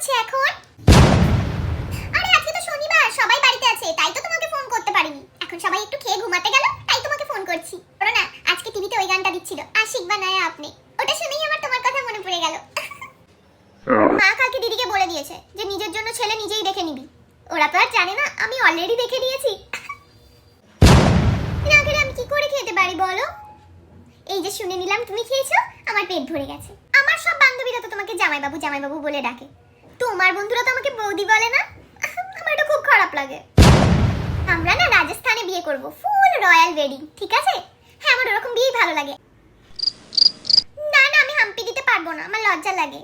হচ্ছে এখন? আরে আজকে তো শনিবার, সবাই বাড়িতে আছে, তাই তো তোমাকে ফোন করতে পারিনি। এখন সবাই একটু খেয়ে ঘুমাতে গেল, তাই তোমাকে ফোন করছি। বলো না, আজকে টিভিতে ওই গানটা দিচ্ছিল, আশিক বানায়া আপনি। ওটা শুনেই আমার তোমার কথা মনে পড়ে গেল। মা কালকে দিদিকে বলে দিয়েছে যে নিজের জন্য ছেলে নিজেই দেখে নিবি। ওরা তো আর জানে না আমি অলরেডি দেখে নিয়েছি। না খেলে আমি কি করে খেতে পারি বলো? এই যে শুনে নিলাম তুমি খেয়েছো, আমার পেট ভরে গেছে। আমার সব বান্ধবীরা তো তোমাকে জামাইবাবু জামাইবাবু বলে ডাকে, তোমার বন্ধুরা তো আমাকে বৌদি বলে না। আমার এটা খুব খারাপ লাগে। আমরা না রাজস্থানে বিয়ে করব, ফুল রয়্যাল ওয়েডিং, ঠিক আছে? হ্যাঁ, আমার ওরকম বিয়েই ভালো লাগে। না না, আমি হাম্পি দিতে পারবো না, আমার লজ্জা লাগে।